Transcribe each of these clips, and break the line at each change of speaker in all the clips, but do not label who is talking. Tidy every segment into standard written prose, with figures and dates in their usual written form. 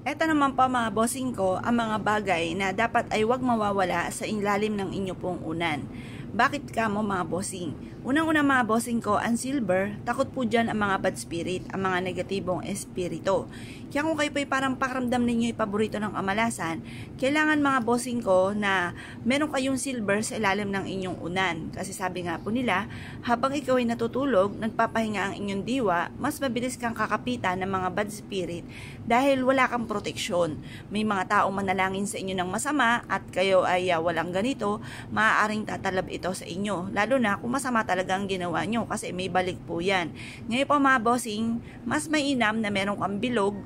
Eto naman po mga bossing ko, ang mga bagay na dapat ay huwag mawawala sa ilalim ng inyo pong unan. Bakit ka mo mga bossing? Unang-una mga bossing ko, ang silver, takot po dyan ang mga bad spirit, ang mga negatibong espiritu. Kaya kung kayo po'y parang pakaramdam ninyo yung paborito ng kamalasan, kailangan mga bossing ko na meron kayong silver sa ilalim ng inyong unan. Kasi sabi nga po nila, habang ikaw ay natutulog, nagpapahinga ang inyong diwa, mas mabilis kang kakapitan ng mga bad spirit dahil wala kang proteksyon. May mga taong manalangin sa inyo ng masama at kayo ay walang ganito, maaaring tatalab ito sa inyo. Lalo na kung masama talagang ginawa nyo kasi may balik po yan. Ngayon po mga bossing, mas mainam na meron kang bilog,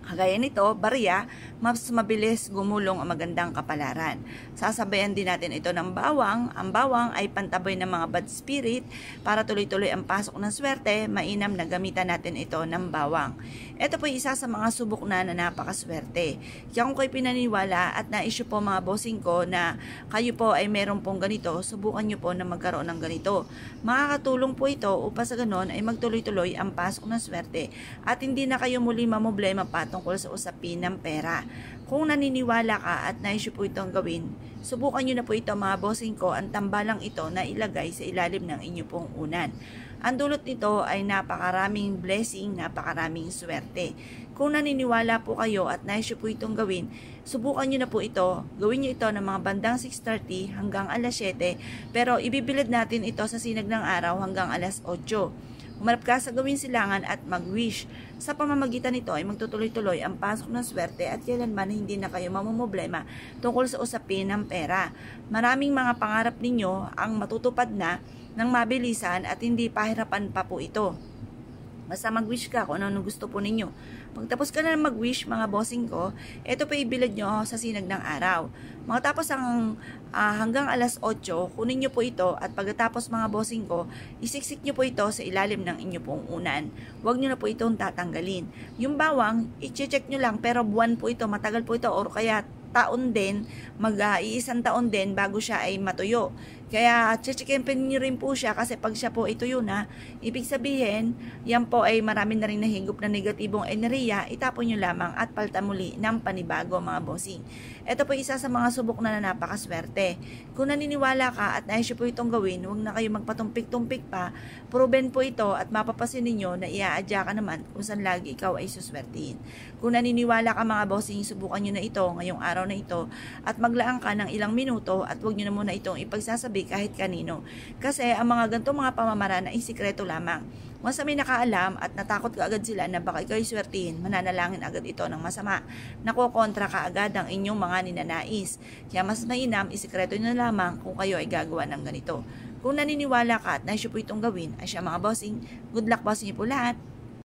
kagaya nito, barya, mas mabilis gumulong ang magandang kapalaran. Sasabayan din natin ito ng bawang. Ang bawang ay pantaboy ng mga bad spirit. Para tuloy-tuloy ang pasok ng swerte, mainam na gamitan natin ito ng bawang. Ito po isa sa mga subok na napakaswerte. Kaya kung kayo pinaniwala at na-issue po mga bossing ko na kayo po ay meron pong ganito, subukan nyo po na magkaroon ng ganito. Makakatulong po ito upang sa ganon ay magtuloy-tuloy ang pasok ng swerte at hindi na kayo muli mamblema pa tungkol sa usapin ng pera. Kung naniniwala ka at na-issue po itong gawin, subukan nyo na po ito mga bossing ko, ang tambalang ito na ilagay sa ilalim ng inyo pong unan. Ang dulot nito ay napakaraming blessing, napakaraming swerte. Kung naniniwala po kayo at na-issue po itong gawin, subukan nyo na po ito. Gawin nyo ito ng mga bandang 6:30 hanggang alas 7, pero ibibilad natin ito sa sinag ng araw hanggang alas 8. Umarap ka sa gawin silangan at mag-wish. Sa pamamagitan nito ay magtutuloy-tuloy ang pasok ng swerte at kailanman hindi na kayo mamumblema tungkol sa usapin ng pera. Maraming mga pangarap ninyo ang matutupad na ng mabilisan at hindi pahirapan pa po ito. Basta mag-wish ka kung ano gusto po ninyo. Pagtapos ka na mag-wish mga bossing ko, ito pa ibilad nyo sa sinag ng araw. Matapos ang hanggang alas 8, kunin nyo po ito at pagkatapos mga bossing ko, isiksik nyo po ito sa ilalim ng inyo pong unan. Huwag nyo na po itong tatanggalin. Yung bawang, i-check nyo lang pero buwan po ito, matagal po ito or kaya taon din, mag-iisang taon din bago siya ay matuyo. Kaya checkin nyo rin po siya kasi pag siya po ay tuyo na, ibig sabihin, yan po ay marami na rin nahigop na negatibong enerhiya, itapon nyo lamang at palta muli ng panibago mga bossing. Ito po isa sa mga subok na napakaswerte. Kung naniniwala ka at naisyo po itong gawin, huwag na kayo magpatumpik-tumpik pa, proven po ito at mapapasin ninyo na iaadya ka naman kung saan lagi ikaw ay suswertihin. Kung naniniwala ka mga bossing, subukan nyo na ito ngayong araw na ito at maglaan ka ng ilang minuto at huwag nyo na muna itong ipagsasabi kahit kanino. Kasi ang mga ganitong mga pamamaraan ay sikreto lamang. Once may nakaalam at natakot ka agad sila na baka ikaw swertihin, mananalangin agad ito ng masama. Nakokontra ka agad ang inyong mga ninanais. Kaya mas mainam, isikreto nyo na lamang kung kayo ay gagawa ng ganito. Kung naniniwala ka at naisyo po itong gawin, ay siya mga bossing, good luck bossing niyo po lahat.